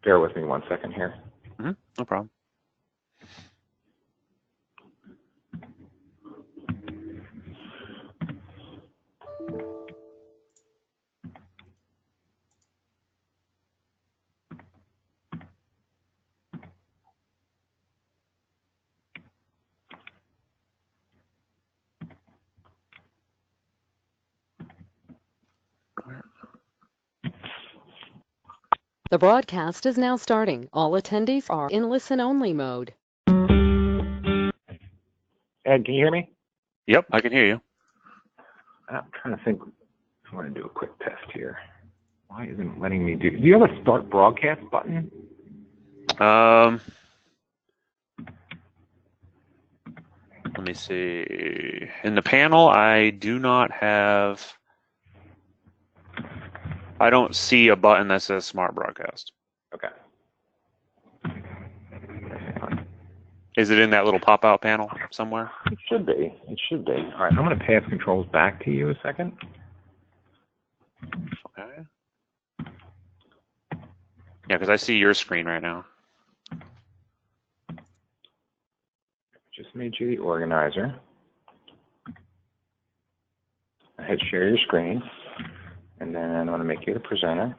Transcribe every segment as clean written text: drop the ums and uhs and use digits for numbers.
bear with me 1 second here. No problem. The broadcast is now starting. All attendees are in listen-only mode. Ed, can you hear me? Yep, I can hear you. I'm trying to think. I want to do a quick test here. Why isn't it letting me do? Do you have a start broadcast button? Let me see. In the panel, I do not have. I don't see a button that says Smart Broadcast. Okay. Is it in that little pop-out panel somewhere? It should be. It should be. All right, I'm going to pass controls back to you a second. Okay. Yeah, because I see your screen right now. Just made you the organizer. I hit share your screen, and then I'm going to make you the presenter.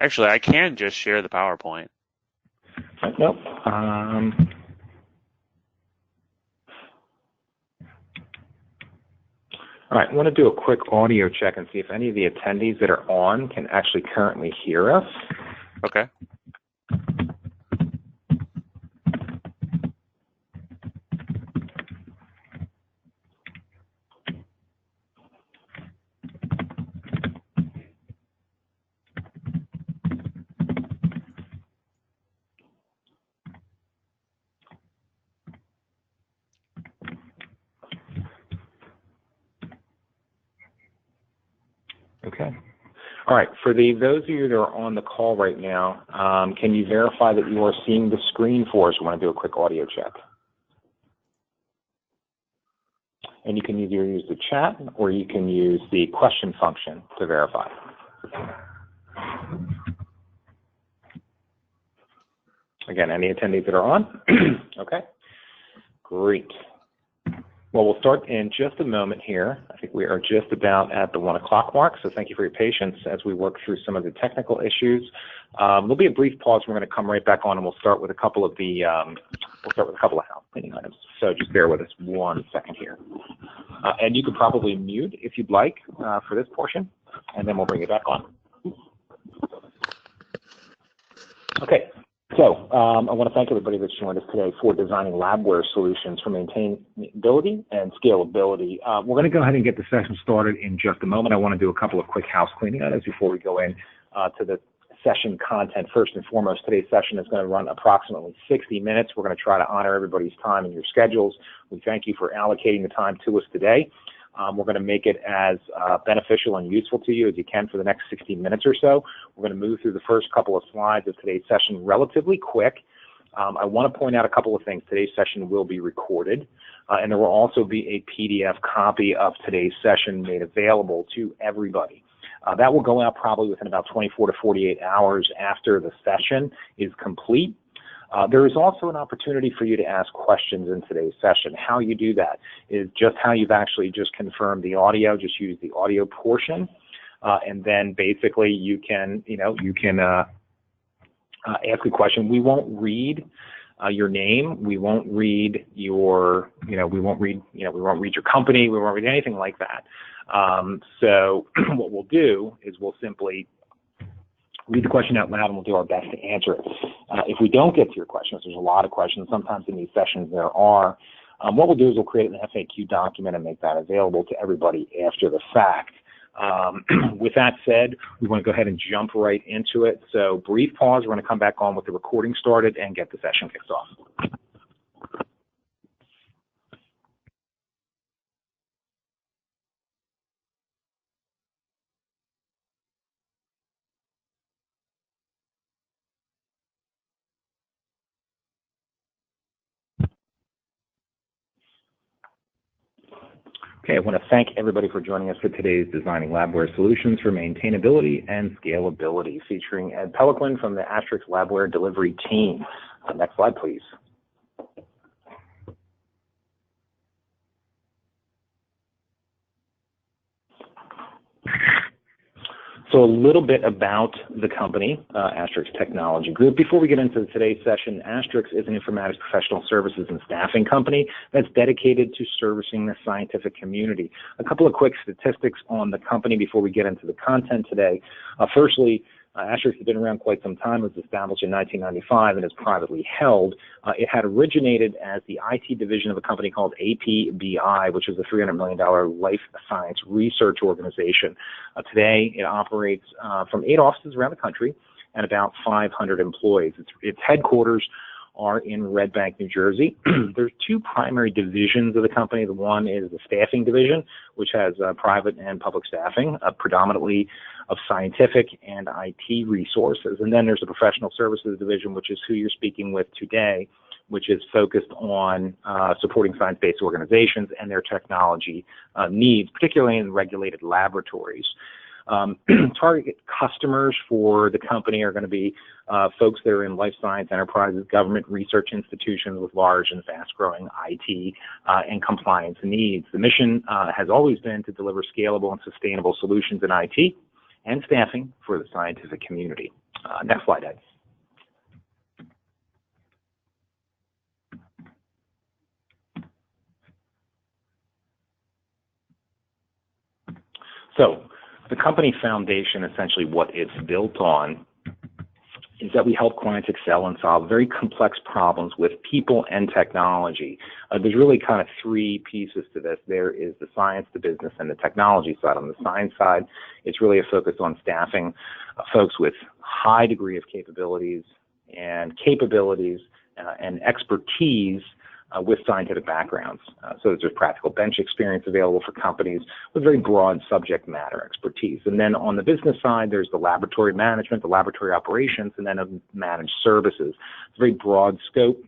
Actually, I can just share the PowerPoint. Nope. All right, I want to do a quick audio check and see if any of the attendees that are on can actually currently hear us. Okay. Okay. All right, for those of you that are on the call right now, can you verify that you are seeing the screen for us? We want to do a quick audio check. And you can either use the chat or you can use the question function to verify. Again, any attendees that are on? Okay, great. Well, we'll start in just a moment here. I think we are just about at the 1 o'clock mark, so thank you for your patience as we work through some of the technical issues. There'll be a brief pause. We're going to come right back on, and we'll start with a couple of house cleaning items. So just bear with us 1 second here. And you could probably mute if you'd like for this portion, and then we'll bring it back on. Okay. So I want to thank everybody that's joined us today for designing LabWare solutions for maintainability and scalability. We're going to go ahead and get the session started in just a moment. I want to do a couple of quick house cleaning items before we go in to the session content. First and foremost, today's session is going to run approximately 60 minutes. We're going to try to honor everybody's time and your schedules. We thank you for allocating the time to us today. We're going to make it as beneficial and useful to you as you can for the next 60 minutes or so. We're going to move through the first couple of slides of today's session relatively quick. I want to point out a couple of things. Today's session will be recorded, and there will also be a PDF copy of today's session made available to everybody. That will go out probably within about 24 to 48 hours after the session is complete. There is also an opportunity for you to ask questions in today's session. How you do that is just how you've actually just confirmed the audio. Just use the audio portion, and then basically you can ask a question. We won't read your name. We won't read your we won't read your company. We won't read anything like that. So what we'll do is we'll simply read the question out loud, and we'll do our best to answer it. If we don't get to your questions, there's a lot of questions. Sometimes in these sessions there are. What we'll do is we'll create an FAQ document and make that available to everybody after the fact. With that said, we want to go ahead and jump right into it. So brief pause. We're going to come back on with the recording started and get the session kicked off. Okay, I want to thank everybody for joining us for today's Designing LabWare Solutions for Maintainability and Scalability, featuring Ed Peliquin from the Astrix LabWare delivery team. Next slide, please. So a little bit about the company, Astrix Technology Group. Before we get into today's session, Astrix is an informatics professional services and staffing company that's dedicated to servicing the scientific community. A couple of quick statistics on the company before we get into the content today. Firstly, Astrix has been around quite some time. It was established in 1995 and is privately held. It had originated as the IT division of a company called APBI, which is a $300 million life science research organization. Today, it operates from 8 offices around the country and about 500 employees. Its headquarters are in Red Bank, New Jersey. There's 2 primary divisions of the company. The one is the staffing division, which has private and public staffing, predominantly of scientific and IT resources. And then there's the professional services division, which is who you're speaking with today, which is focused on supporting science-based organizations and their technology needs, particularly in regulated laboratories. Target customers for the company are going to be folks that are in life science enterprises, government research institutions with large and fast-growing IT and compliance needs. The mission has always been to deliver scalable and sustainable solutions in IT and staffing for the scientific community. Next slide, Ed. So, the company foundation, essentially what it's built on, is that we help clients excel and solve very complex problems with people and technology. There's really kind of 3 pieces to this. There is the science, the business, and the technology side. On the science side, it's really a focus on staffing folks with high degree of capabilities and expertise with scientific backgrounds. So there's practical bench experience available for companies with very broad subject matter expertise. And then on the business side, there's the laboratory management, the laboratory operations, and then managed services. It's a very broad scope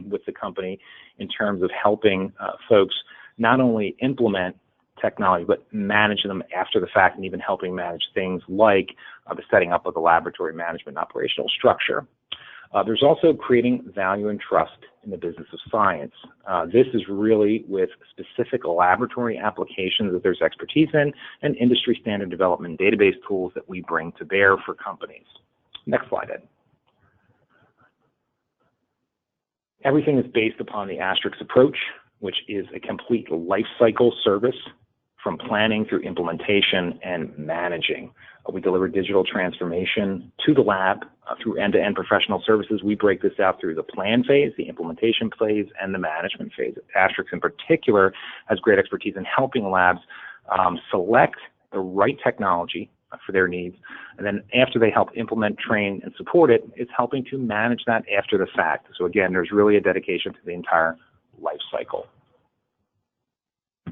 with the company in terms of helping folks not only implement technology, but manage them after the fact, and even helping manage things like the setting up of the laboratory management and operational structure. There's also creating value and trust in the business of science. This is really with specific laboratory applications that there's expertise in, and industry standard development database tools that we bring to bear for companies. Next slide, Ed. Everything is based upon the Astrix approach, which is a complete life cycle service from planning through implementation and managing. We deliver digital transformation to the lab through end-to-end professional services. We break this out through the plan phase, the implementation phase, and the management phase. Astrix in particular has great expertise in helping labs select the right technology for their needs. And then after they help implement, train, and support it, it's helping to manage that after the fact. So again, there's really a dedication to the entire life cycle.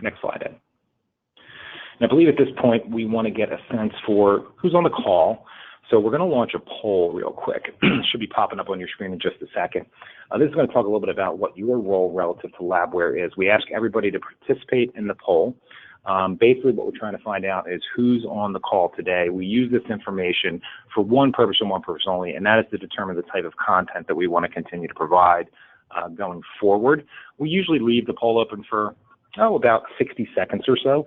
Next slide, Ed. And I believe at this point we want to get a sense for who's on the call. So we're going to launch a poll real quick. It should be popping up on your screen in just a second. This is going to talk a little bit about what your role relative to LabWare is. We ask everybody to participate in the poll. Basically what we're trying to find out is who's on the call today. We use this information for one purpose and one purpose only, and that is to determine the type of content that we want to continue to provide going forward. We usually leave the poll open for about 60 seconds or so.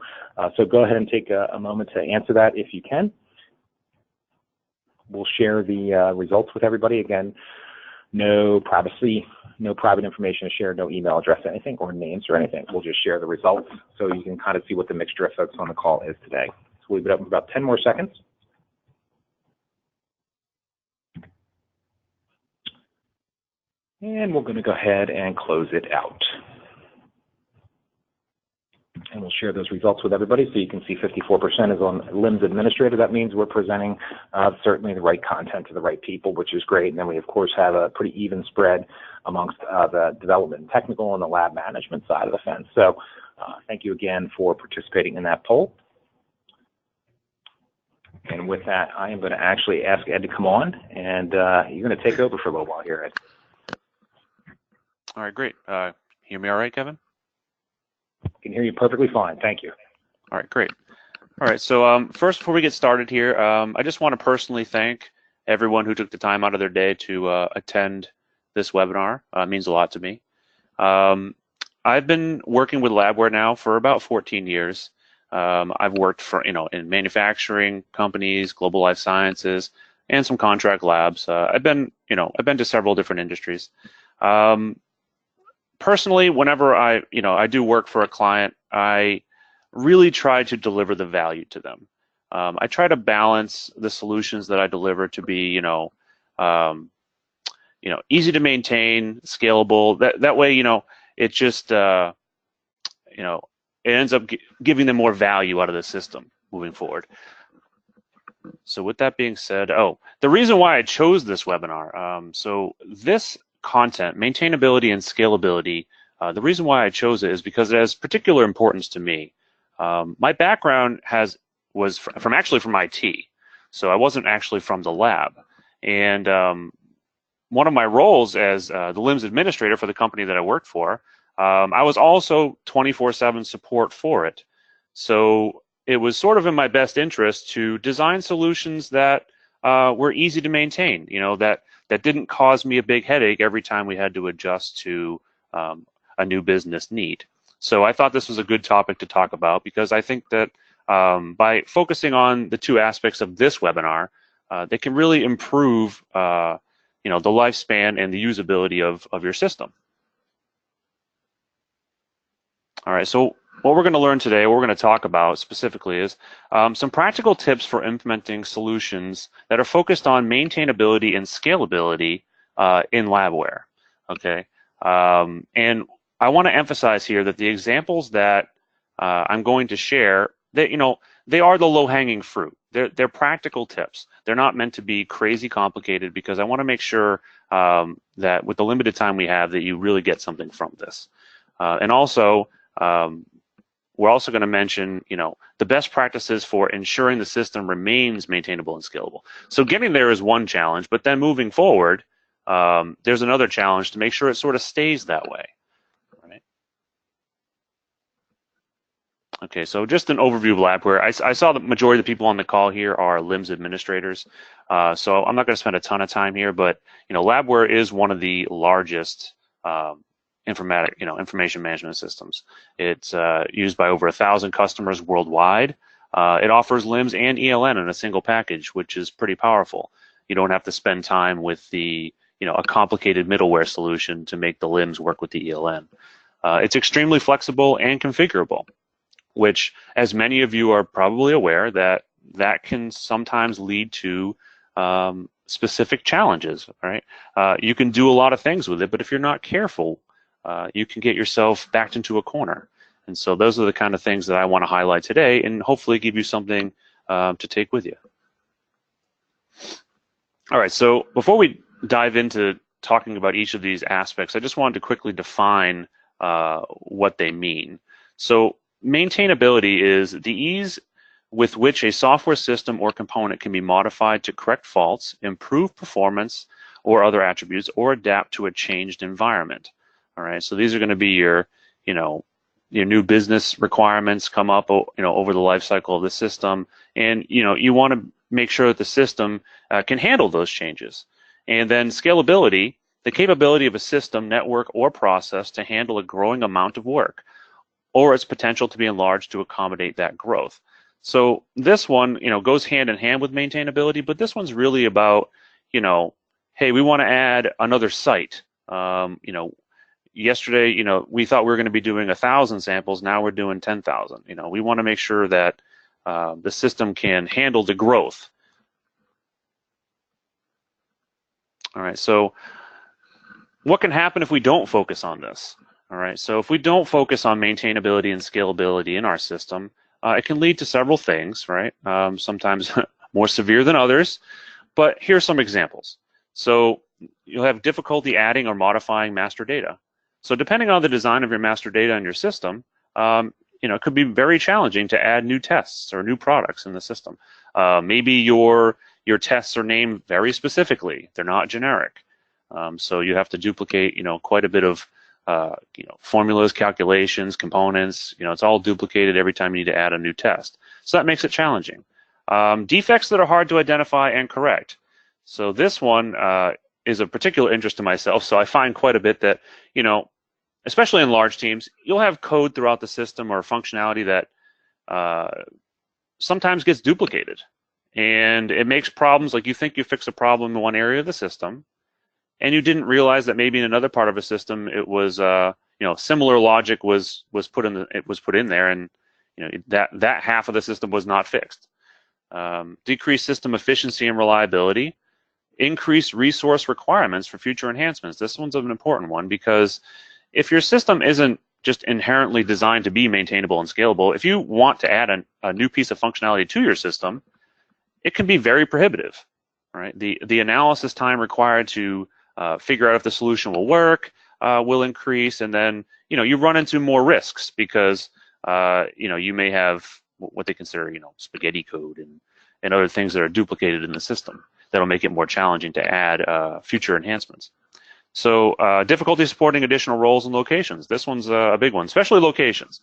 So go ahead and take a moment to answer that if you can. We'll share the results with everybody. Again, no privacy, no private information is shared, no email address, anything, or names or anything. We'll just share the results so you can kind of see what the mixture of folks on the call is today. So we'll leave it up for about 10 more seconds. And we're going to go ahead and close it out. And we'll share those results with everybody so you can see 54% is on LIMS administrator. That means we're presenting certainly the right content to the right people, which is great. And then we, of course, have a pretty even spread amongst the development and technical and the lab management side of the fence. So thank you again for participating in that poll. And with that, I am going to actually ask Ed to come on, and you're going to take over for a little while here, Ed. All right, great. Hear me all right, Kevin? I can hear you perfectly fine. Thank you. All right, great. All right, so first, before we get started here, I just want to personally thank everyone who took the time out of their day to attend this webinar. It means a lot to me. I've been working with LabWare now for about 14 years. I've worked for, in manufacturing companies, global life sciences, and some contract labs. I've been to several different industries. Personally, whenever I do work for a client, I really try to deliver the value to them. I try to balance the solutions that I deliver to be, easy to maintain, scalable. That way, it just, it ends up giving them more value out of the system moving forward. So with that being said, the reason why I chose this webinar, so this content, maintainability and scalability, the reason why I chose it is because it has particular importance to me. My background was from IT, so I wasn't actually from the lab. And one of my roles as the LIMS administrator for the company that I worked for, I was also 24/7 support for it. So it was sort of in my best interest to design solutions that were easy to maintain, that didn't cause me a big headache every time we had to adjust to a new business need. So I thought this was a good topic to talk about because I think that by focusing on the two aspects of this webinar, they can really improve the lifespan and the usability of your system. All right, so what we're going to learn today, what we're going to talk about specifically is some practical tips for implementing solutions that are focused on maintainability and scalability in LabWare. Okay, and I want to emphasize here that the examples that I'm going to share, that they are the low-hanging fruit. They're practical tips. They're not meant to be crazy complicated because I want to make sure that with the limited time we have, that you really get something from this. And also, we're also going to mention, the best practices for ensuring the system remains maintainable and scalable. So getting there is one challenge, but then moving forward, there's another challenge to make sure it sort of stays that way. Right? Okay, so just an overview of LabWare. I saw the majority of the people on the call here are LIMS administrators, so I'm not going to spend a ton of time here, but LabWare is one of the largest information management systems. It's used by over 1,000 customers worldwide. It offers LIMS and ELN in a single package, which is pretty powerful. You don't have to spend time with the a complicated middleware solution to make the LIMS work with the ELN. It's extremely flexible and configurable, which, as many of you are probably aware, that can sometimes lead to specific challenges. Right? You can do a lot of things with it, but if you're not careful, you can get yourself backed into a corner. And so those are the kind of things that I want to highlight today and hopefully give you something to take with you. All right, so before we dive into talking about each of these aspects, I just wanted to quickly define what they mean. So maintainability is the ease with which a software system or component can be modified to correct faults, improve performance or other attributes, or adapt to a changed environment. All right, so these are going to be your new business requirements come up, over the life cycle of the system, and you want to make sure that the system can handle those changes. And then scalability, the capability of a system, network, or process to handle a growing amount of work, or its potential to be enlarged to accommodate that growth. So this one, goes hand in hand with maintainability, but this one's really about, hey, we want to add another site. Yesterday, we thought we were going to be doing 1,000 samples. Now we're doing 10,000. We want to make sure that the system can handle the growth. All right, so what can happen if we don't focus on this? All right, so if we don't focus on maintainability and scalability in our system, it can lead to several things, right? Sometimes more severe than others, but here's some examples. So you'll have difficulty adding or modifying master data. So depending on the design of your master data in your system, it could be very challenging to add new tests or new products in the system. Maybe your tests are named very specifically; they're not generic. So you have to duplicate, quite a bit of formulas, calculations, components. It's all duplicated every time you need to add a new test. So that makes it challenging. Defects that are hard to identify and correct. So this one is of particular interest to myself. So I find quite a bit that, especially in large teams, you'll have code throughout the system or functionality that sometimes gets duplicated. And it makes problems, like you think you fix a problem in one area of the system, and you didn't realize that maybe in another part of a system it was, similar logic was put in there, and that half of the system was not fixed. Decrease system efficiency and reliability. Increase resource requirements for future enhancements. This one's an important one because if your system isn't just inherently designed to be maintainable and scalable, if you want to add a new piece of functionality to your system, it can be very prohibitive, right? The analysis time required to figure out if the solution will work will increase, and then you run into more risks because you may have what they consider spaghetti code and other things that are duplicated in the system that'll make it more challenging to add future enhancements. So difficulty supporting additional roles and locations. This one's a big one, especially locations.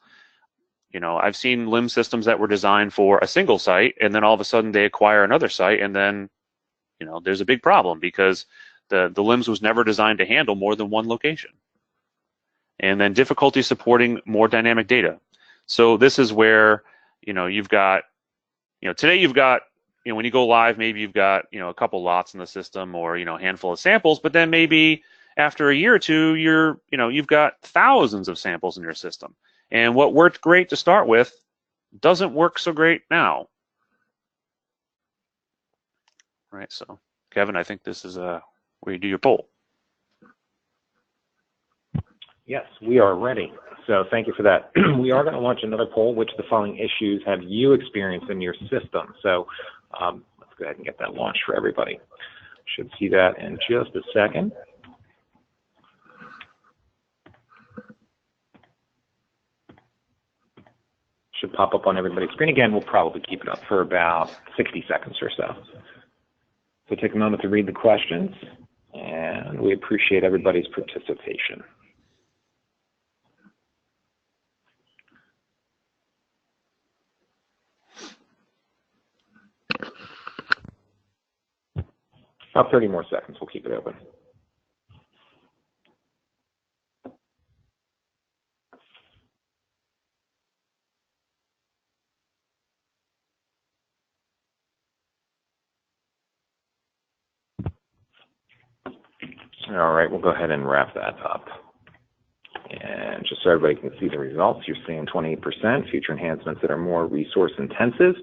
I've seen LIM systems that were designed for a single site, and then all of a sudden they acquire another site, and then there's a big problem because the LIMS was never designed to handle more than one location. And then difficulty supporting more dynamic data. So this is where you've got today you've got when you go live, maybe you've got a couple lots in the system or a handful of samples, but then maybe after a year or two you've got thousands of samples in your system. And what worked great to start with doesn't work so great now. Right, so Kevin, I think this is where you do your poll. Yes, we are ready. So thank you for that. We are going to launch another poll. Which of the following issues have you experienced in your system? So let's go ahead and get that launched for everybody. Should see that in just a second. Should pop up on everybody's screen. Again, we'll probably keep it up for about 60 seconds or so. So take a moment to read the questions, and we appreciate everybody's participation. About 30 more seconds, we'll keep it open. All right, we'll go ahead and wrap that up. And just so everybody can see the results, you're seeing 28% future enhancements that are more resource intensive.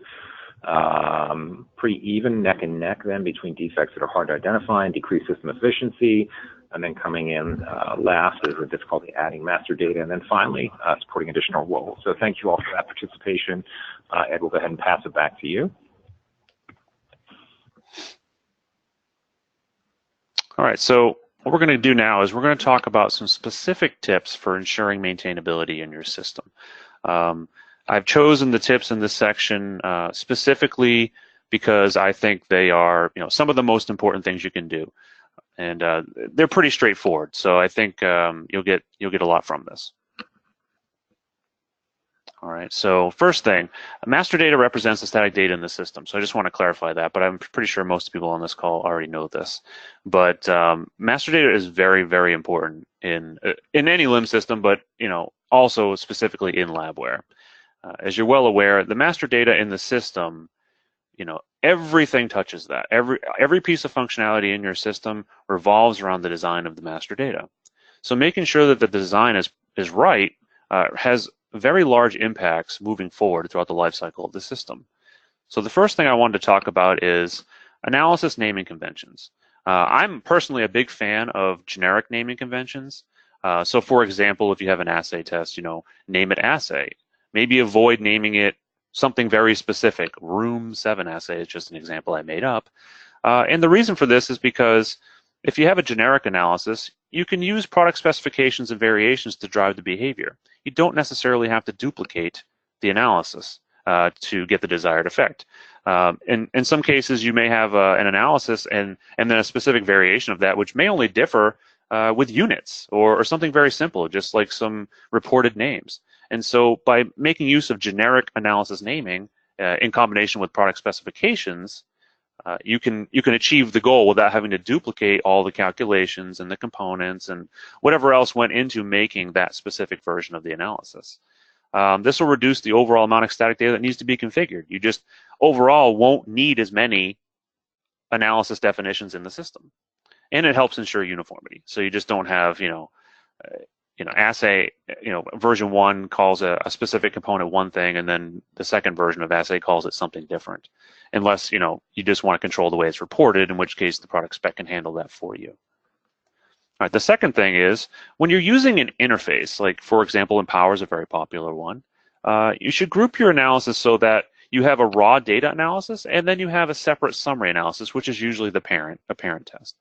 Pretty even, neck and neck then between defects that are hard to identify and decreased system efficiency. And then coming in last is the difficulty adding master data. And then finally, supporting additional roles. So thank you all for that participation. Ed, we'll go ahead and pass it back to you. All right, so what we're going to do now is we're going to talk about some specific tips for ensuring maintainability in your system. I've chosen the tips in this section specifically because I think they are, some of the most important things you can do, and they're pretty straightforward. So I think you'll get a lot from this. All right. So first thing, master data represents the static data in the system. So I just want to clarify that, but I'm pretty sure most people on this call already know this. But master data is very, very important in any LIM system, but also specifically in LabWare. As you're well aware, the master data in the system, everything touches that. Every piece of functionality in your system revolves around the design of the master data. So making sure that the design is right has very large impacts moving forward throughout the life cycle of the system. So the first thing I wanted to talk about is analysis naming conventions. I'm personally a big fan of generic naming conventions. So for example, if you have an assay test, name it assay. Maybe avoid naming it something very specific. Room 7 assay is just an example I made up. And the reason for this is because if you have a generic analysis, you can use product specifications and variations to drive the behavior. You don't necessarily have to duplicate the analysis to get the desired effect. In some cases, you may have an analysis and then a specific variation of that, which may only differ with units or something very simple, just like some reported names. And so by making use of generic analysis naming in combination with product specifications, you can achieve the goal without having to duplicate all the calculations and the components and whatever else went into making that specific version of the analysis. This will reduce the overall amount of static data that needs to be configured. You just overall won't need as many analysis definitions in the system, and it helps ensure uniformity. So you just don't have assay, version 1 calls a specific component one thing, and then the second version of assay calls it something different, unless you just want to control the way it's reported, in which case the product spec can handle that for you. All right, the second thing is when you're using an interface, like for example, Empower is a very popular one, you should group your analysis so that you have a raw data analysis and then you have a separate summary analysis, which is usually a parent test.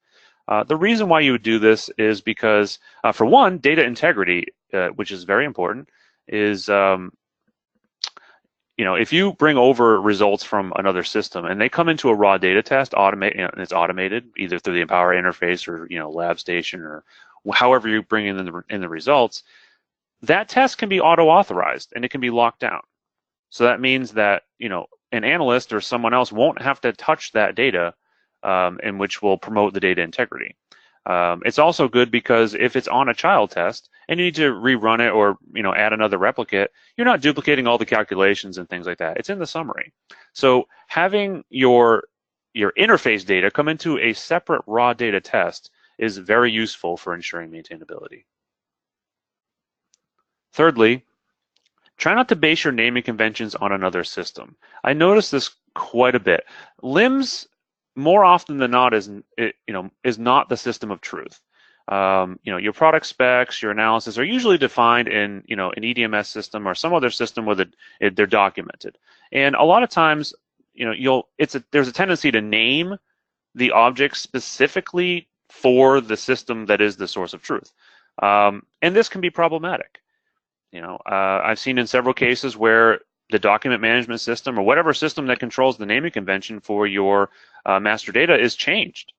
The reason why you would do this is because, for one, data integrity, which is very important, is if you bring over results from another system and they come into a raw data test, and it's automated either through the Empower interface or LabStation or however you bring in the results, that test can be auto-authorized and it can be locked down. So that means that an analyst or someone else won't have to touch that data, in which will promote the data integrity. It's also good because if it's on a child test and you need to rerun it or add another replicate, you're not duplicating all the calculations and things like that. It's in the summary. So having your interface data come into a separate raw data test is very useful for ensuring maintainability. Thirdly, try not to base your naming conventions on another system. I notice this quite a bit. LIMS, more often than not, is not the system of truth. Your product specs, your analysis are usually defined in an EDMS system or some other system where they're documented. And a lot of times, there's a tendency to name the object specifically for the system that is the source of truth, and this can be problematic. I've seen in several cases where the document management system or whatever system that controls the naming convention for your master data is changed.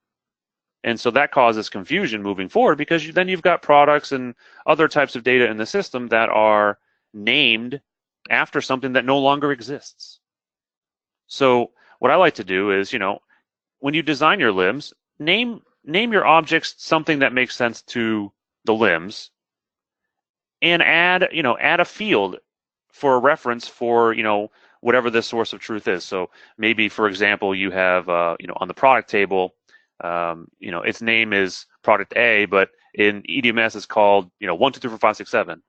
And so that causes confusion moving forward because then you've got products and other types of data in the system that are named after something that no longer exists. So what I like to do is, when you design your LIMS, name your objects something that makes sense to the LIMS, and add a field for a reference for whatever the source of truth is. So maybe, for example, you have on the product table, its name is product A, but in EDMS it's called 1, 2, 3, 4, 5, 6, 7.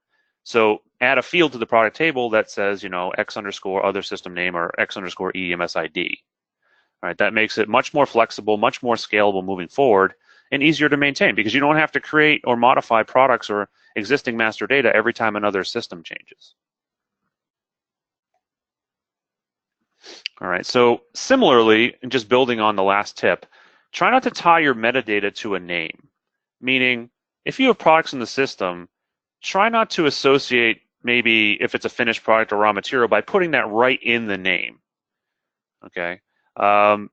So add a field to the product table that says X underscore other system name or X underscore EDMS ID. All right, that makes it much more flexible, much more scalable moving forward, and easier to maintain because you don't have to create or modify products or existing master data every time another system changes. All right, so similarly, and just building on the last tip, try not to tie your metadata to a name. Meaning, if you have products in the system, try not to associate maybe if it's a finished product or raw material by putting that right in the name. Okay,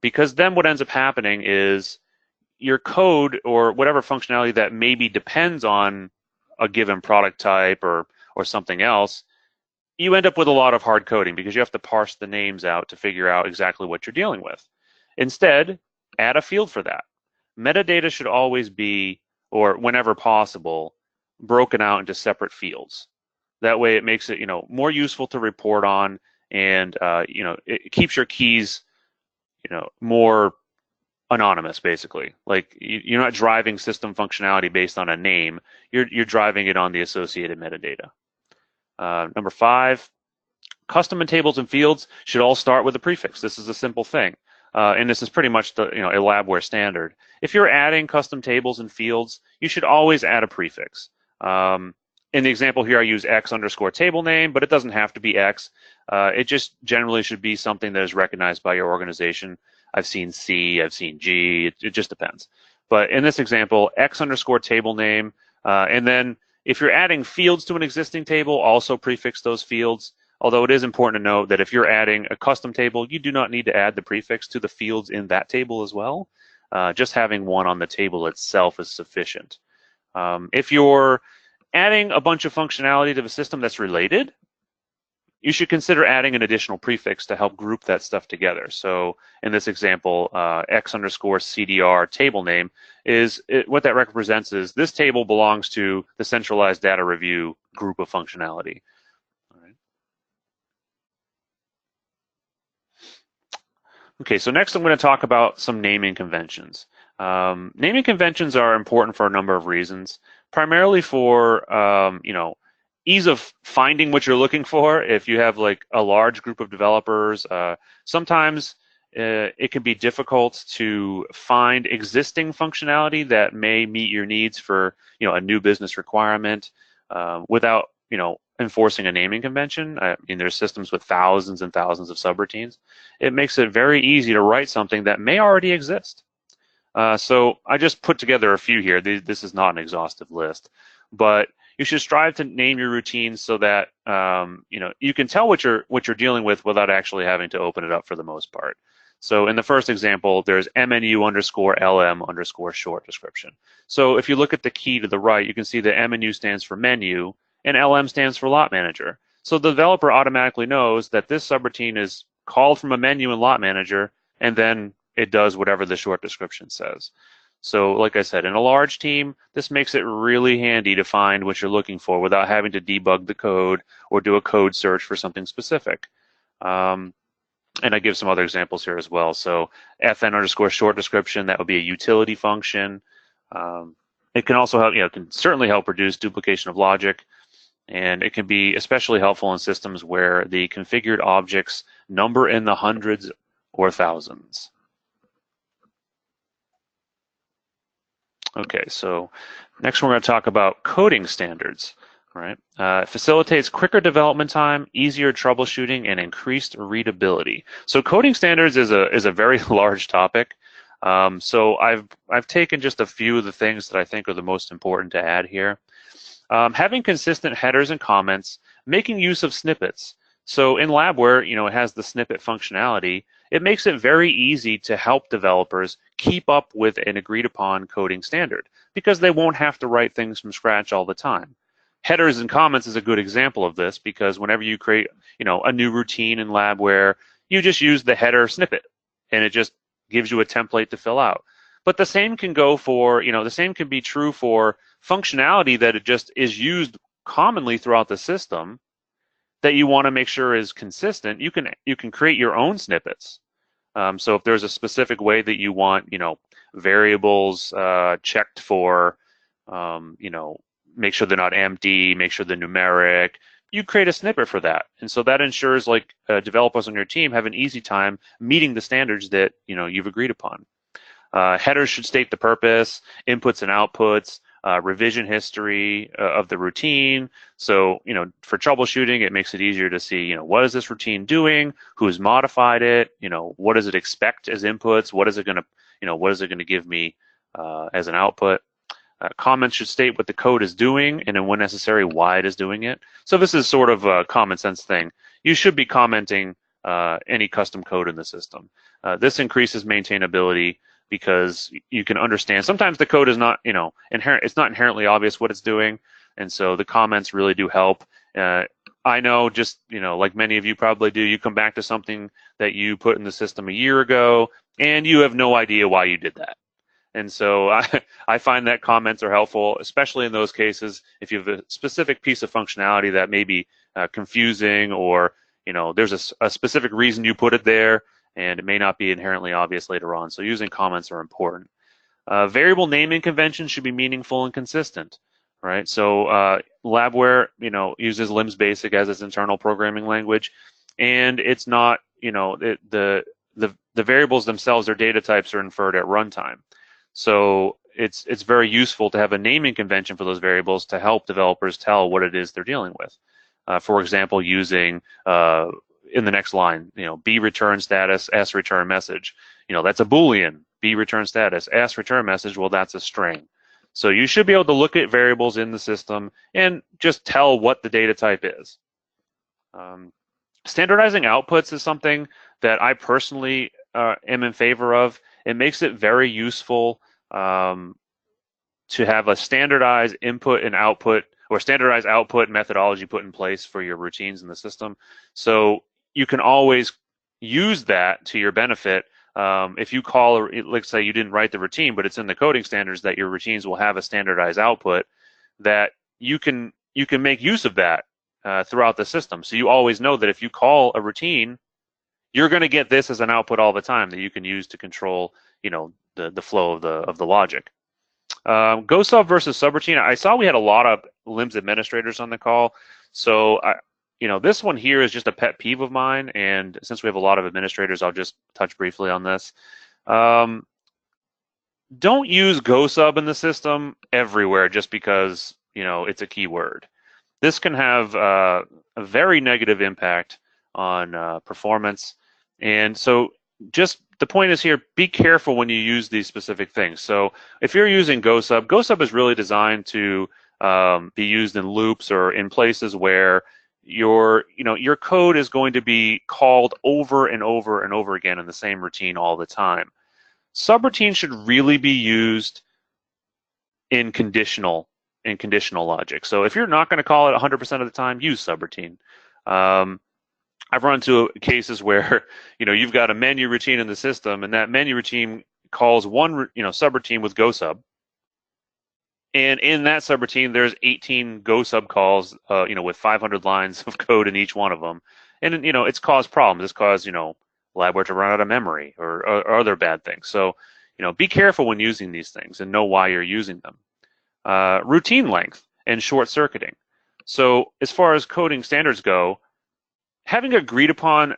because then what ends up happening is your code or whatever functionality that maybe depends on a given product type or something else, you end up with a lot of hard coding because you have to parse the names out to figure out exactly what you're dealing with. Instead, add a field for that. Metadata should always be, or whenever possible, broken out into separate fields. That way it makes it more useful to report on, and it keeps your keys more anonymous, basically. Like you're not driving system functionality based on a name, you're driving it on the associated metadata. Number 5, custom and tables and fields should all start with a prefix. This is a simple thing, and this is pretty much a LabWare standard. If you're adding custom tables and fields, you should always add a prefix. In the example here, I use X underscore table name, but it doesn't have to be X. It just generally should be something that is recognized by your organization. I've seen C, I've seen G, it just depends. But in this example, X underscore table name, and then if you're adding fields to an existing table, also prefix those fields. Although it is important to note that if you're adding a custom table, you do not need to add the prefix to the fields in that table as well. Just having one on the table itself is sufficient. If you're adding a bunch of functionality to the system that's related, you should consider adding an additional prefix to help group that stuff together. So in this example, x_CDR table name what that represents is this table belongs to the centralized data review group of functionality. All right. Okay, so next I'm going to talk about some naming conventions. Naming conventions are important for a number of reasons, primarily for ease of finding what you're looking for. If you have like a large group of developers, sometimes it can be difficult to find existing functionality that may meet your needs for a new business requirement without enforcing a naming convention. I mean, there's systems with thousands and thousands of subroutines. It makes it very easy to write something that may already exist. So I just put together a few here. This is not an exhaustive list, but you should strive to name your routines so that you can tell what you're dealing with without actually having to open it up for the most part. So in the first example, there's MNU_LM_short description. So if you look at the key to the right, you can see that MNU stands for menu and LM stands for lot manager. So the developer automatically knows that this subroutine is called from a menu in lot manager, and then it does whatever the short description says. So like I said, in a large team, this makes it really handy to find what you're looking for without having to debug the code or do a code search for something specific. And I give some other examples here as well. So FN_short description, that would be a utility function. It can also help, can certainly help reduce duplication of logic. And it can be especially helpful in systems where the configured objects number in the hundreds or thousands. Okay, so next we're going to talk about coding standards. Right? It facilitates quicker development time, easier troubleshooting, and increased readability. So coding standards is a very large topic. So I've taken just a few of the things that I think are the most important to add here. Having consistent headers and comments, making use of snippets. So in LabWare, it has the snippet functionality. It makes it very easy to help developers keep up with an agreed upon coding standard because they won't have to write things from scratch all the time. Headers and comments is a good example of this because whenever you create, a new routine in LabWare, you just use the header snippet and it just gives you a template to fill out. But the same can go for, the same can be true for functionality that it just is used commonly throughout the system that you want to make sure is consistent. You can create your own snippets. So if there's a specific way that you want, variables checked for, make sure they're not empty, make sure they're numeric, you create a snippet for that. And so that ensures developers on your team have an easy time meeting the standards that you've agreed upon. Headers should state the purpose, inputs and outputs, revision history of the routine. So, for troubleshooting, it makes it easier to see, what is this routine doing? Who's modified it? What does it expect as inputs? What is it going to give me as an output? Comments should state what the code is doing and then when necessary, why it is doing it. So this is sort of a common sense thing. You should be commenting any custom code in the system. This increases maintainability because you can understand. Sometimes the code is not, it's not inherently obvious what it's doing, and so the comments really do help. I know, just like many of you probably do, you come back to something that you put in the system a year ago, and you have no idea why you did that. And so I find that comments are helpful, especially in those cases if you have a specific piece of functionality that may be confusing, or there's a specific reason you put it there, and it may not be inherently obvious later on. So using comments are important. Variable naming conventions should be meaningful and consistent, right? So LabWare, uses LIMS Basic as its internal programming language, and it's not, the variables themselves, their data types are inferred at runtime. So it's very useful to have a naming convention for those variables to help developers tell what it is they're dealing with. For example, using in the next line, B return status, S return message. That's a Boolean. B return status, S return message. Well, that's a string. So you should be able to look at variables in the system and just tell what the data type is. Standardizing outputs is something that I personally am in favor of. It makes it very useful to have a standardized input and output, or standardized output methodology put in place for your routines in the system. So you can always use that to your benefit. If you call, let's say you didn't write the routine, but it's in the coding standards that your routines will have a standardized output, that you can make use of that throughout the system. So you always know that if you call a routine, you're going to get this as an output all the time that you can use to control, the flow of the logic. Go sub versus subroutine. I saw we had a lot of LIMS administrators on the call, so this one here is just a pet peeve of mine, and since we have a lot of administrators, I'll just touch briefly on this. Don't use go sub in the system everywhere just because it's a keyword. This can have a very negative impact on performance, and so just the point is here, be careful when you use these specific things. So if you're using go sub is really designed to be used in loops or in places where your code is going to be called over and over and over again in the same routine all the time. Subroutines should really be used in conditional logic. So if you're not going to call it 100% of the time, use subroutine. I've run into cases where you've got a menu routine in the system, and that menu routine calls one subroutine with go sub, and in that subroutine there's 18 go sub calls with 500 lines of code in each one of them, and it's caused problems. It's caused LabWare to run out of memory or other bad things. So be careful when using these things and know why you're using them. Routine length and short circuiting. So as far as coding standards go, having agreed upon,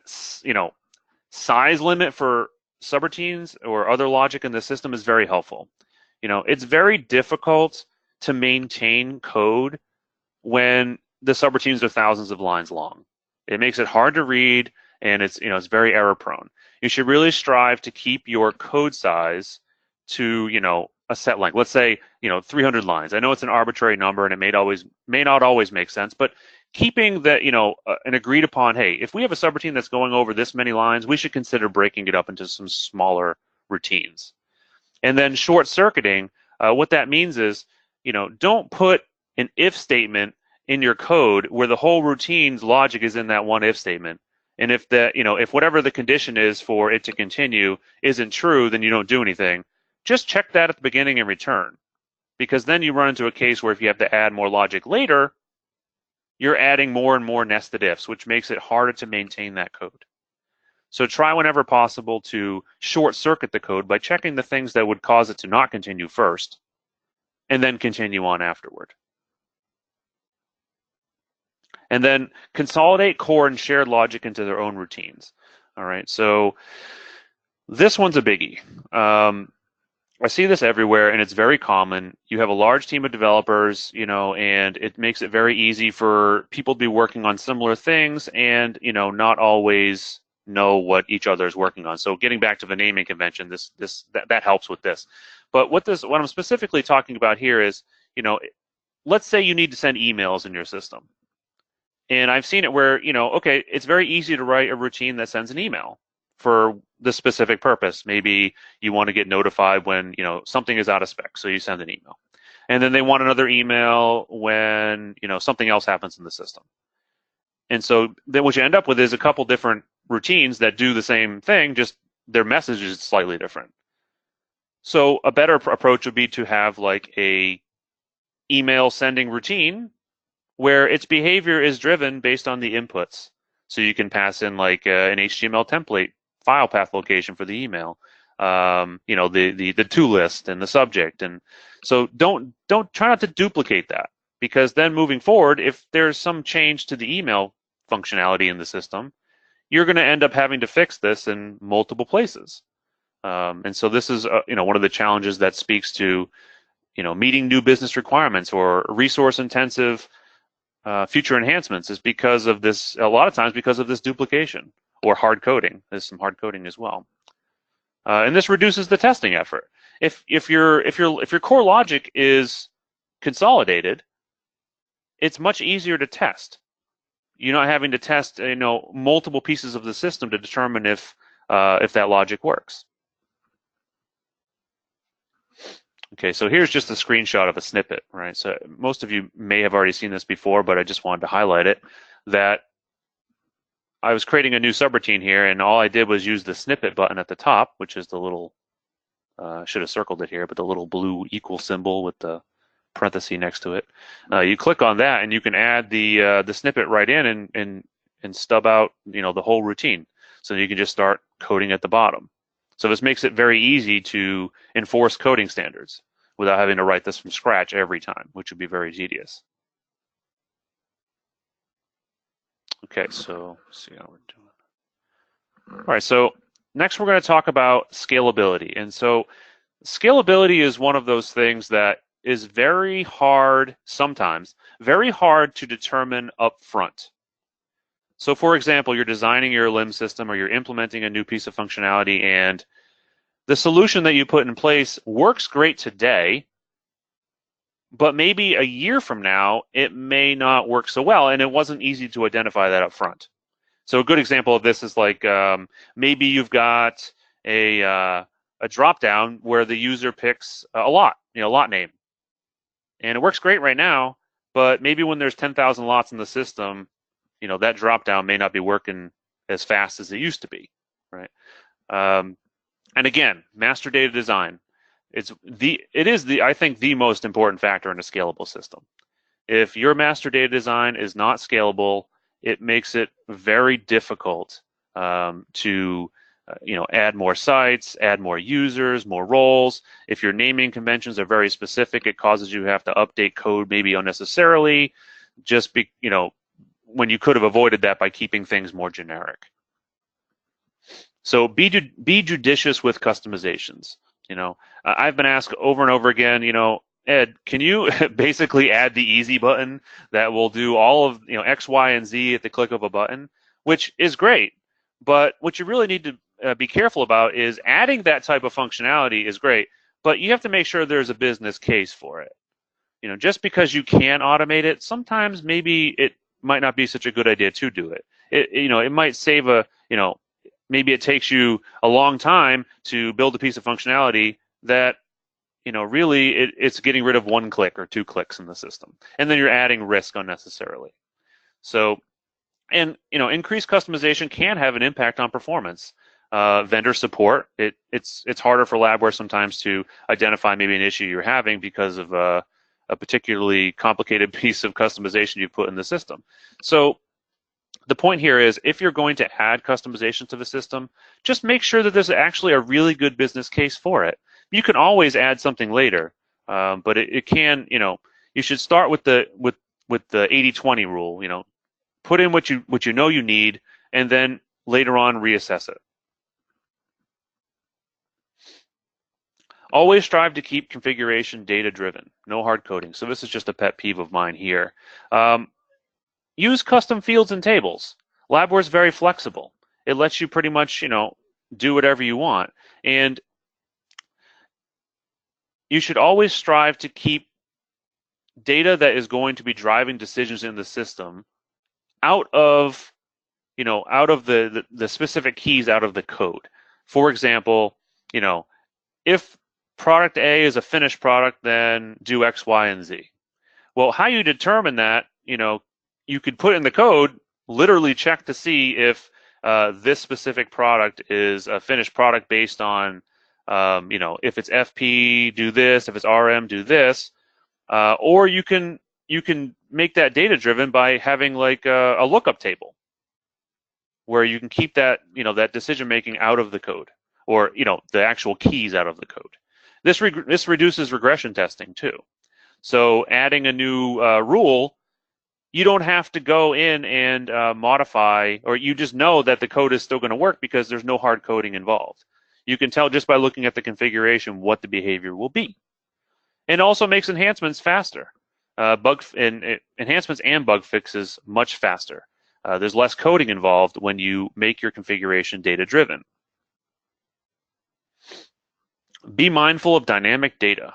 size limit for subroutines or other logic in the system is very helpful. It's very difficult to maintain code when the subroutines are thousands of lines long. It makes it hard to read, and it's very error prone. You should really strive to keep your code size to a set length. Let's say 300 lines. I know it's an arbitrary number, and it may not always make sense, but keeping that, an agreed upon, hey, if we have a subroutine that's going over this many lines, we should consider breaking it up into some smaller routines. And then short circuiting, what that means is, don't put an if statement in your code where the whole routine's logic is in that one if statement. And if if whatever the condition is for it to continue isn't true, then you don't do anything. Just check that at the beginning and return, because then you run into a case where if you have to add more logic later, you're adding more and more nested ifs, which makes it harder to maintain that code. So try whenever possible to short circuit the code by checking the things that would cause it to not continue first, and then continue on afterward. And then consolidate core and shared logic into their own routines. All right, so this one's a biggie. I see this everywhere, and it's very common. You have a large team of developers, and it makes it very easy for people to be working on similar things and, not always know what each other is working on. So getting back to the naming convention, that helps with this. But what I'm specifically talking about here is, let's say you need to send emails in your system. And I've seen it where, okay, it's very easy to write a routine that sends an email for the specific purpose. Maybe you want to get notified when something is out of spec, so you send an email. And then they want another email when something else happens in the system. And so then what you end up with is a couple different routines that do the same thing, just their message is slightly different. So a better approach would be to have like a email sending routine where its behavior is driven based on the inputs. So you can pass in like an HTML template file path location for the email, the to list and the subject. And so don't try not to duplicate that, because then moving forward, if there's some change to the email functionality in the system, you're going to end up having to fix this in multiple places. And so this is one of the challenges that speaks to meeting new business requirements or resource intensive future enhancements, is because of this, a lot of times because of this duplication or hard coding. There's some hard coding as well. And this reduces the testing effort. If your core logic is consolidated, it's much easier to test. You're not having to test multiple pieces of the system to determine if that logic works. Okay, so here's just a screenshot of a snippet, right? So most of you may have already seen this before, but I just wanted to highlight it, that I was creating a new subroutine here, and all I did was use the snippet button at the top, which is the little, should have circled it here, but the little blue equal symbol with the parenthesis next to it. You click on that, and you can add the snippet right in and stub out, the whole routine. So you can just start coding at the bottom. So this makes it very easy to enforce coding standards without having to write this from scratch every time, which would be very tedious. Okay, so let's see how we're doing. All right, so next we're going to talk about scalability. And so scalability is one of those things that is very hard, sometimes, very hard to determine up front. So for example, you're designing your LIMS system or you're implementing a new piece of functionality, and the solution that you put in place works great today, but maybe a year from now, it may not work so well, and it wasn't easy to identify that up front. So a good example of this is like maybe you've got a drop-down where the user picks a lot, lot name. And it works great right now, but maybe when there's 10,000 lots in the system, that drop-down may not be working as fast as it used to be, right? And again, master data design. It is I think the most important factor in a scalable system. If your master data design is not scalable, it makes it very difficult to add more sites, add more users, more roles. If your naming conventions are very specific, it causes you to have to update code maybe unnecessarily, just when you could have avoided that by keeping things more generic. So be judicious with customizations. I've been asked over and over again, Ed, can you basically add the easy button that will do all of X, Y, and Z at the click of a button, which is great. But what you really need to be careful about is adding that type of functionality is great, but you have to make sure there's a business case for it. Just because you can automate it, sometimes maybe it might not be such a good idea to do it. It might save maybe it takes you a long time to build a piece of functionality that, really it's getting rid of one click or two clicks in the system. And then you're adding risk unnecessarily. So, and, increased customization can have an impact on performance. Vendor support, it's harder for LabWare sometimes to identify maybe an issue you're having because of a particularly complicated piece of customization you put in the system. So the point here is, if you're going to add customization to the system, just make sure that there's actually a really good business case for it. You can always add something later, but it can, you should start with the 80-20 rule. Put in what you know you need, and then later on reassess it. Always strive to keep configuration data-driven, no hard coding. So this is just a pet peeve of mine here. Use custom fields and tables. LabWare is very flexible. It lets you pretty much, do whatever you want. And you should always strive to keep data that is going to be driving decisions in the system out of the specific keys out of the code. For example, if product A is a finished product, then do X, Y, and Z. Well, how you determine that, you could put in the code, literally check to see if this specific product is a finished product based on, if it's FP, do this, if it's RM, do this, or you can make that data driven by having like a lookup table where you can keep that, that decision making out of the code, or the actual keys out of the code. This reduces regression testing too. So adding a new rule, you don't have to go in and modify, or you just know that the code is still going to work because there's no hard coding involved. You can tell just by looking at the configuration what the behavior will be. And also makes enhancements faster. Enhancements and bug fixes much faster. There's less coding involved when you make your configuration data-driven. Be mindful of dynamic data.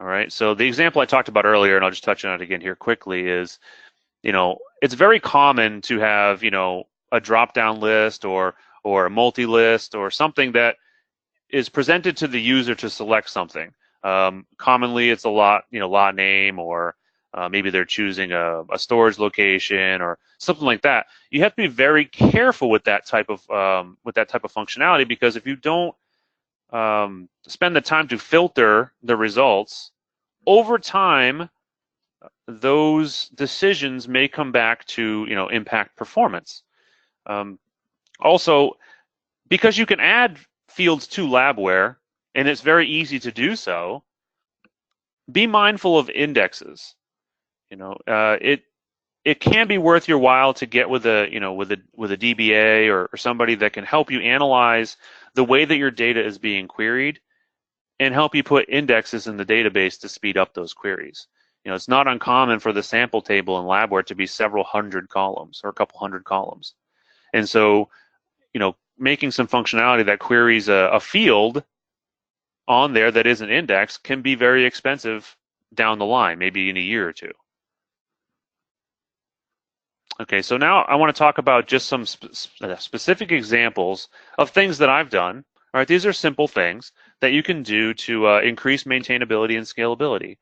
All right. So the example I talked about earlier, and I'll just touch on it again here quickly, is, it's very common to have, a drop-down list or a multi-list or something that is presented to the user to select something. Commonly, it's a lot name, or maybe they're choosing a storage location or something like that. You have to be very careful with that type of functionality, because if you don't spend the time to filter the results, over time, those decisions may come back to impact performance. Also, because you can add fields to LabWare, and it's very easy to do so, be mindful of indexes. It can be worth your while to get with a DBA or somebody that can help you analyze the way that your data is being queried and help you put indexes in the database to speed up those queries. It's not uncommon for the sample table in LabWare to be several hundred columns or a couple hundred columns. And so, making some functionality that queries a field on there that isn't indexed can be very expensive down the line, maybe in a year or two. Okay, so now I want to talk about just some specific examples of things that I've done. All right, these are simple things that you can do to increase maintainability and scalability.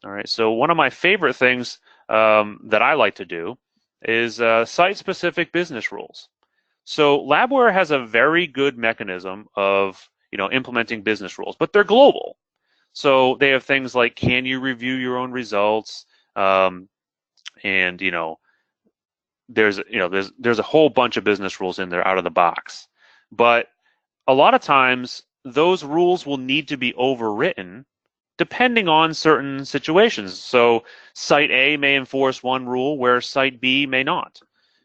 All right, so one of my favorite things that I like to do is site-specific business rules. So LabWare has a very good mechanism of implementing business rules, but they're global. So they have things like, can you review your own results, and there's a whole bunch of business rules in there out of the box. But a lot of times those rules will need to be overwritten depending on certain situations. So Site A may enforce one rule where Site B may not.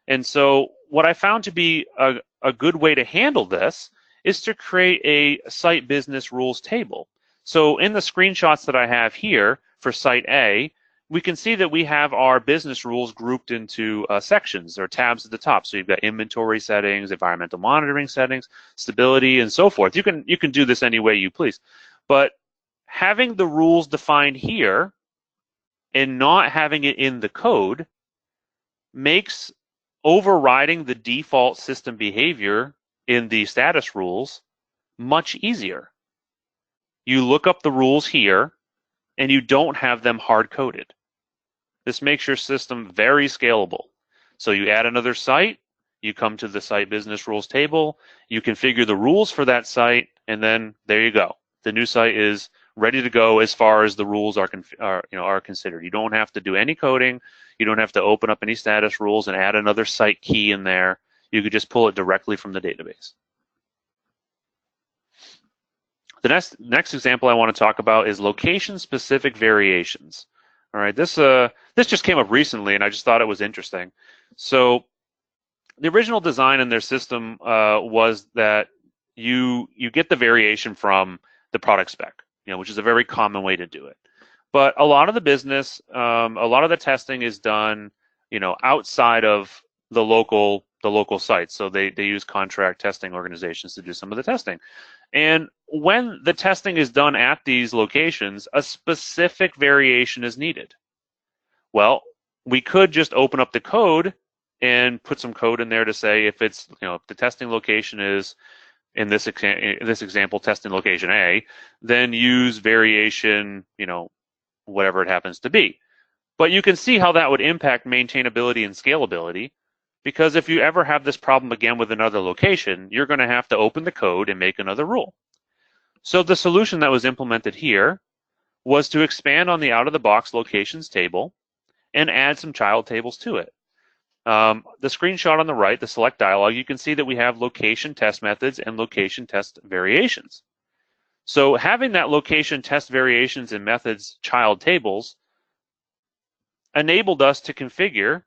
And so what I found to be a good way to handle this is to create a site business rules table. So in the screenshots that I have here for Site A, we can see that we have our business rules grouped into sections or tabs at the top. So you've got inventory settings, environmental monitoring settings, stability, and so forth. You can do this any way you please. But having the rules defined here and not having it in the code makes overriding the default system behavior in the status rules much easier. You look up the rules here, and you don't have them hard-coded. This makes your system very scalable. So you add another site, you come to the site business rules table, you configure the rules for that site, and then there you go. The new site is ready to go as far as the rules are considered. You don't have to do any coding. You don't have to open up any status rules and add another site key in there. You could just pull it directly from the database. The next example I want to talk about is location-specific variations. All right, this just came up recently, and I just thought it was interesting. So the original design in their system was that you get the variation from the product spec, which is a very common way to do it. But a lot of the business, a lot of the testing is done, outside of the local sites. So they use contract testing organizations to do some of the testing. And when the testing is done at these locations, a specific variation is needed. Well, we could just open up the code and put some code in there to say if it's, if the testing location is, in this example, testing location A, then use variation, whatever it happens to be. But you can see how that would impact maintainability and scalability, because if you ever have this problem again with another location, you're going to have to open the code and make another rule. So the solution that was implemented here was to expand on the out-of-the-box locations table and add some child tables to it. The screenshot on the right, the select dialog, you can see that we have location test methods and location test variations. So having that location test variations and methods child tables enabled us to configure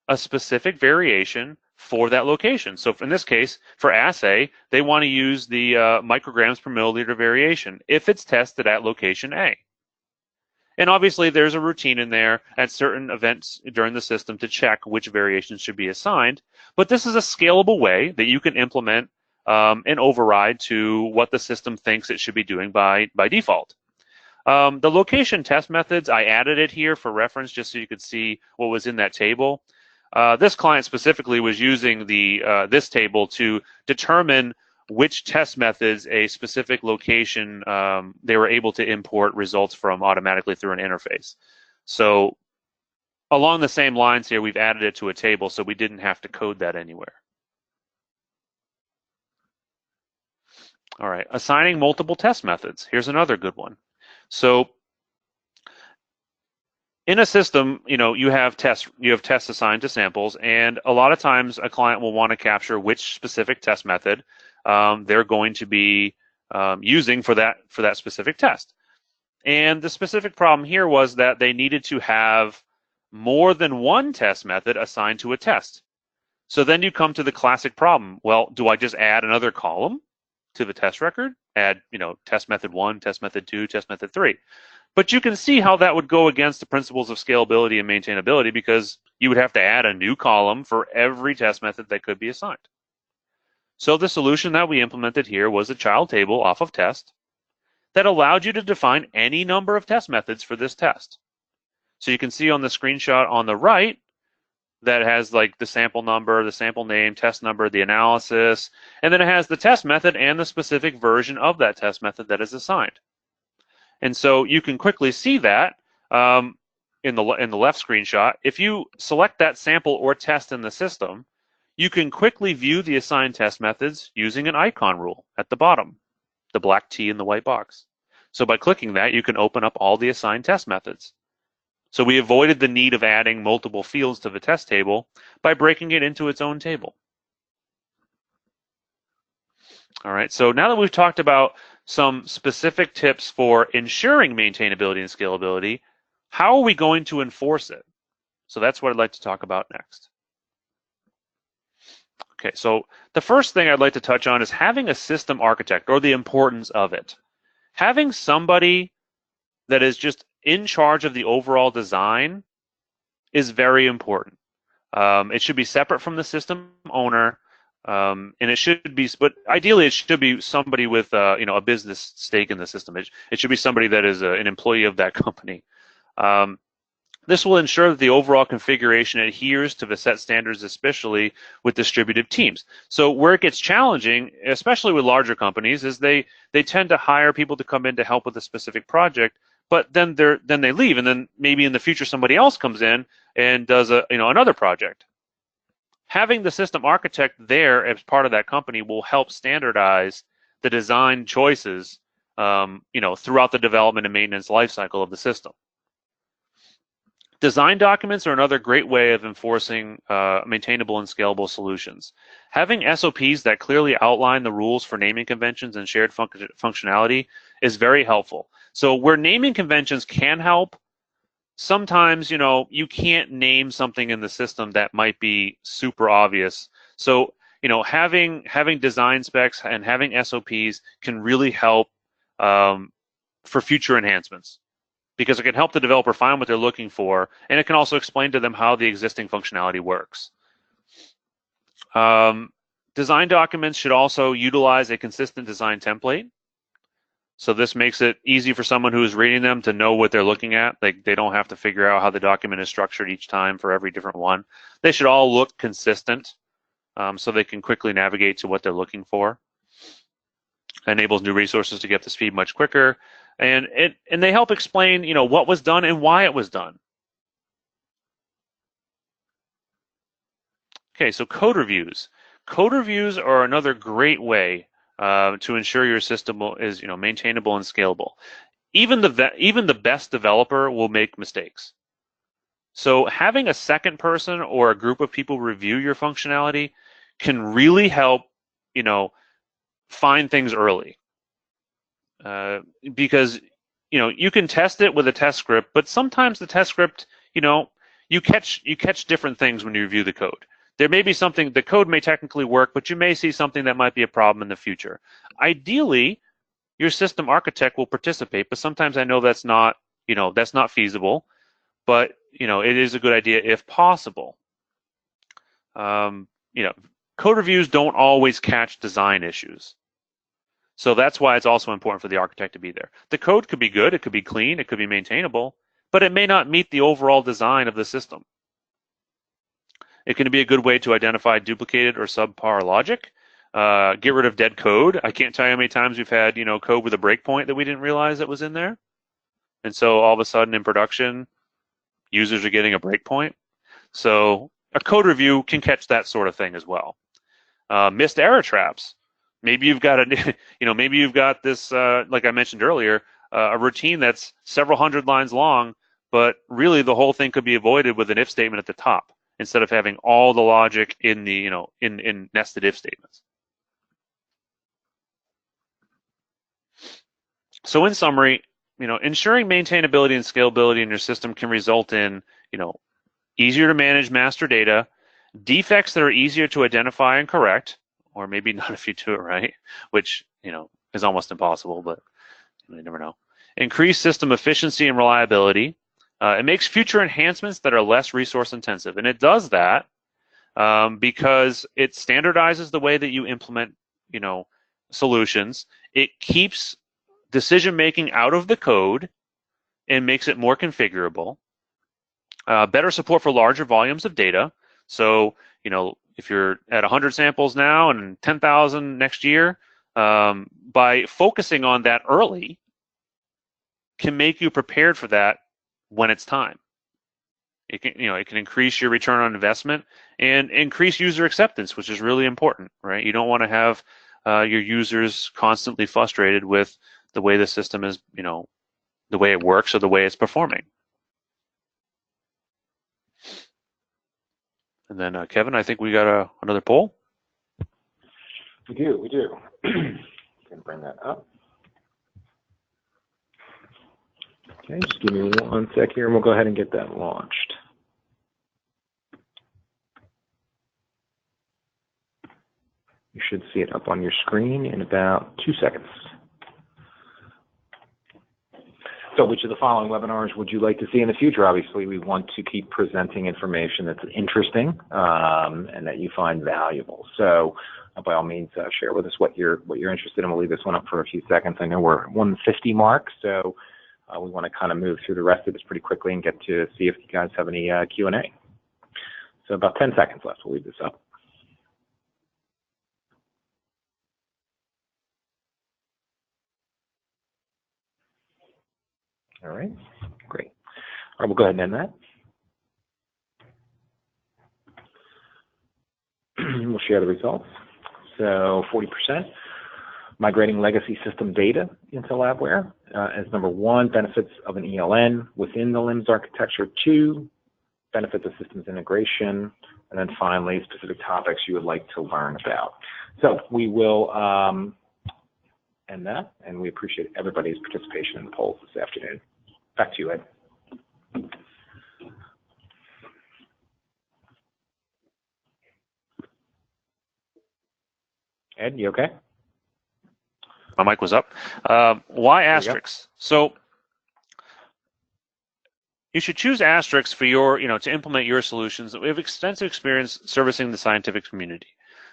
a specific variation for that location. So in this case, for assay, they want to use the micrograms per milliliter variation if it's tested at location A. And obviously, there's a routine in there at certain events during the system to check which variations should be assigned. But this is a scalable way that you can implement an override to what the system thinks it should be doing by default. The location test methods, I added it here for reference just so you could see what was in that table. This client specifically was using this table to determine which test methods a specific location they were able to import results from automatically through an interface. So along the same lines here, we've added it to a table so we didn't have to code that anywhere. All right, assigning multiple test methods. Here's another good one. So in a system, you have tests assigned to samples, and a lot of times a client will want to capture which specific test method they're going to be using for that specific test. And the specific problem here was that they needed to have more than one test method assigned to a test. So then you come to the classic problem. Well, do I just add another column to the test record? Add, test method 1, test method 2, test method 3. But you can see how that would go against the principles of scalability and maintainability, because you would have to add a new column for every test method that could be assigned. So the solution that we implemented here was a child table off of test that allowed you to define any number of test methods for this test. So you can see on the screenshot on the right that has like the sample number, the sample name, test number, the analysis, and then it has the test method and the specific version of that test method that is assigned. And so you can quickly see that in the left screenshot. If you select that sample or test in the system, you can quickly view the assigned test methods using an icon rule at the bottom, the black T in the white box. So by clicking that, you can open up all the assigned test methods. So we avoided the need of adding multiple fields to the test table by breaking it into its own table. All right, so now that we've talked about some specific tips for ensuring maintainability and scalability, how are we going to enforce it? So that's what I'd like to talk about next. Okay, so the first thing I'd like to touch on is having a system architect, or the importance of it. Having somebody that is just in charge of the overall design is very important. It should be separate from the system owner, and it should be, but ideally it should be somebody with a business stake in the system. It should be somebody that is an employee of that company. This will ensure that the overall configuration adheres to the set standards, especially with distributed teams. So where it gets challenging, especially with larger companies, is they tend to hire people to come in to help with a specific project, but then they leave, and then maybe in the future somebody else comes in and does another project. Having the system architect there as part of that company will help standardize the design choices throughout the development and maintenance lifecycle of the system. Design documents are another great way of enforcing maintainable and scalable solutions. Having SOPs that clearly outline the rules for naming conventions and shared functionality is very helpful. So where naming conventions can help, sometimes you can't name something in the system that might be super obvious. So having design specs and having SOPs can really help for future enhancements, because it can help the developer find what they're looking for, and it can also explain to them how the existing functionality works. Design documents should also utilize a consistent design template. So this makes it easy for someone who is reading them to know what they're looking at. They don't have to figure out how the document is structured each time for every different one. They should all look consistent, so they can quickly navigate to what they're looking for. It enables new resources to get to speed much quicker. And they help explain, what was done and why it was done. Okay, so code reviews. Code reviews are another great way to ensure your system is, maintainable and scalable. Even the best developer will make mistakes. So having a second person or a group of people review your functionality can really help, find things early. Because you can test it with a test script, but sometimes the test script, you catch different things when you review the code. There may be something, the code may technically work, but you may see something that might be a problem in the future. Ideally, your system architect will participate, but sometimes I know that's not feasible, but it is a good idea if possible. Code reviews don't always catch design issues. So that's why it's also important for the architect to be there. The code could be good, it could be clean, it could be maintainable, but it may not meet the overall design of the system. It can be a good way to identify duplicated or subpar logic. Get rid of dead code. I can't tell you how many times we've had, code with a breakpoint that we didn't realize that was in there. And so all of a sudden in production, users are getting a breakpoint. So a code review can catch that sort of thing as well. Missed error traps. Maybe you've got maybe you've got this, like I mentioned earlier, a routine that's several hundred lines long, but really the whole thing could be avoided with an if statement at the top instead of having all the logic in the, in nested if statements. So in summary, ensuring maintainability and scalability in your system can result in, easier to manage master data, defects that are easier to identify and correct, or maybe not if you do it right, which, is almost impossible, but you never know. Increase system efficiency and reliability. It makes future enhancements that are less resource intensive. And it does that because it standardizes the way that you implement, solutions. It keeps decision-making out of the code and makes it more configurable. Better support for larger volumes of data. So, if you're at 100 samples now and 10,000 next year, by focusing on that early can make you prepared for that when it's time. It can increase your return on investment and increase user acceptance, which is really important, right? You don't want to have your users constantly frustrated with the way the system is, the way it works or the way it's performing. And then, Kevin, I think we got another poll. We do. Can bring that up. Okay, just give me 1 sec here, and we'll go ahead and get that launched. You should see it up on your screen in about 2 seconds. So which of the following webinars would you like to see in the future? Obviously, we want to keep presenting information that's interesting and that you find valuable. So by all means, share with us what you're interested in. We'll leave this one up for a few seconds. I know we're at 150 mark, so we want to kind of move through the rest of this pretty quickly and get to see if you guys have any Q&A. So about 10 seconds left. We'll leave this up. All right, great. All right, we'll go ahead and end that. We'll share the results. So 40% migrating legacy system data into LabWare as number 1, benefits of an ELN within the LIMS architecture. 2, benefits of systems integration. And then finally, specific topics you would like to learn about. So we will end that, and we appreciate everybody's participation in the polls this afternoon. Back to you, Ed. Ed, you okay? My mic was up. Why Astrix? So you should choose Astrix for your, to implement your solutions. We have extensive experience servicing the scientific community.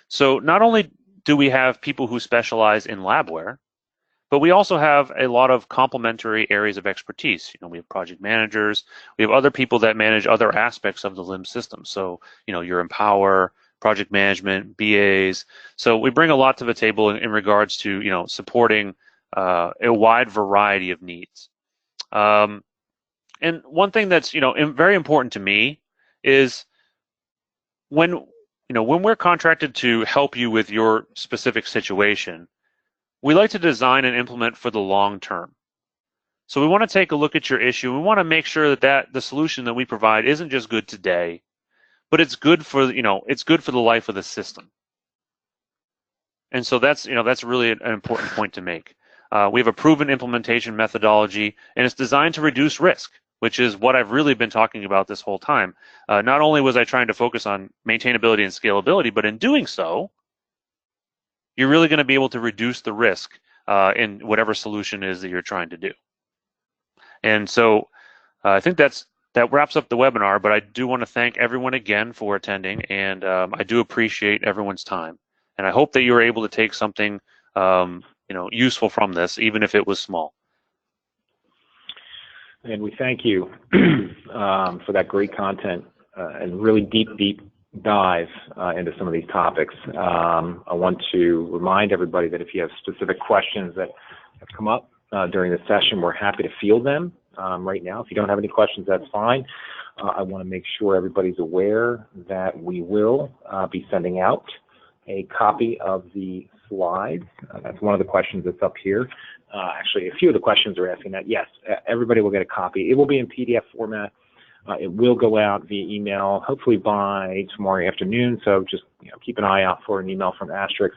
So not only do we have people who specialize in LabWare, but we also have a lot of complementary areas of expertise. We have project managers. We have other people that manage other aspects of the LIMS system. So, your Empower, project management, BAs. So we bring a lot to the table in regards to, supporting a wide variety of needs. And one thing that's, very important to me is when we're contracted to help you with your specific situation, we like to design and implement for the long term. So we want to take a look at your issue. We want to make sure that the solution that we provide isn't just good today, but it's good for, it's good for the life of the system. And so that's really an important point to make. We have a proven implementation methodology, and it's designed to reduce risk, which is what I've really been talking about this whole time. Not only was I trying to focus on maintainability and scalability, but in doing so, you're really going to be able to reduce the risk in whatever solution is that you're trying to do. And so I think that wraps up the webinar, but I do want to thank everyone again for attending, and I do appreciate everyone's time. And I hope that you were able to take something useful from this, even if it was small. And we thank you for that great content and really deep dive into some of these topics. I want to remind everybody that if you have specific questions that have come up during the session, we're happy to field them right now. If you don't have any questions, that's fine. I want to make sure everybody's aware that we will be sending out a copy of the slides. That's one of the questions that's up here. Actually, a few of the questions are asking that. Yes, everybody will get a copy. It will be in PDF format. It will go out via email, hopefully by tomorrow afternoon. So just keep an eye out for an email from Astrix,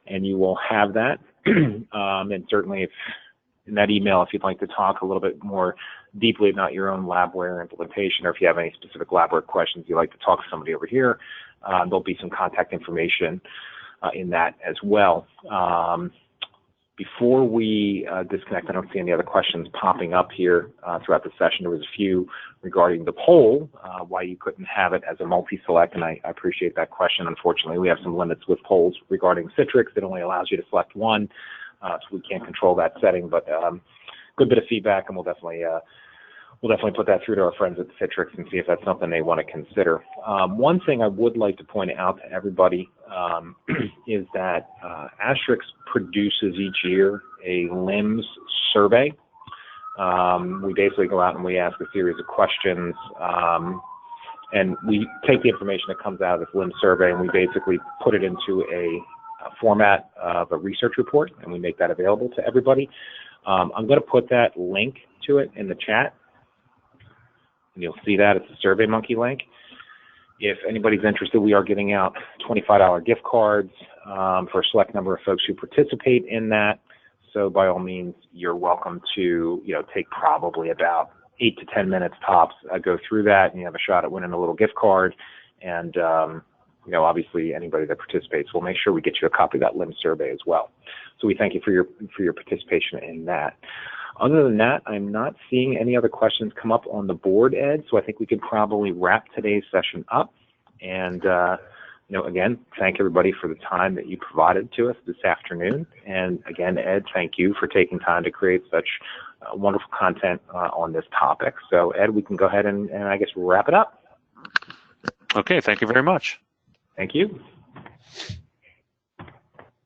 and you will have that. And certainly, if in that email, if you'd like to talk a little bit more deeply about your own LabWare implementation, or if you have any specific LabWare questions you'd like to talk to somebody over here, there'll be some contact information in that as well. Before we disconnect, I don't see any other questions popping up here throughout the session. There was a few regarding the poll, why you couldn't have it as a multi-select, and I appreciate that question. Unfortunately, we have some limits with polls regarding Citrix. It only allows you to select one, so we can't control that setting, but good bit of feedback, and we'll definitely put that through to our friends at Citrix and see if that's something they want to consider. One thing I would like to point out to everybody is that Astrix produces each year a LIMS survey. We basically go out and we ask a series of questions, and we take the information that comes out of this LIMS survey and we basically put it into a format of a research report, and we make that available to everybody. I'm going to put that link to it in the chat. And you'll see that it's a SurveyMonkey link. If anybody's interested, we are giving out $25 gift cards for a select number of folks who participate in that. So by all means, you're welcome to take probably about 8 to 10 minutes tops, go through that, and you have a shot at winning a little gift card. And obviously anybody that participates, we'll make sure we get you a copy of that LIMS survey as well. So we thank you for your participation in that. Other than that, I'm not seeing any other questions come up on the board, Ed, so I think we could probably wrap today's session up. And, again, thank everybody for the time that you provided to us this afternoon. And again, Ed, thank you for taking time to create such wonderful content on this topic. So, Ed, we can go ahead and I guess we'll wrap it up. Okay, thank you very much. Thank you.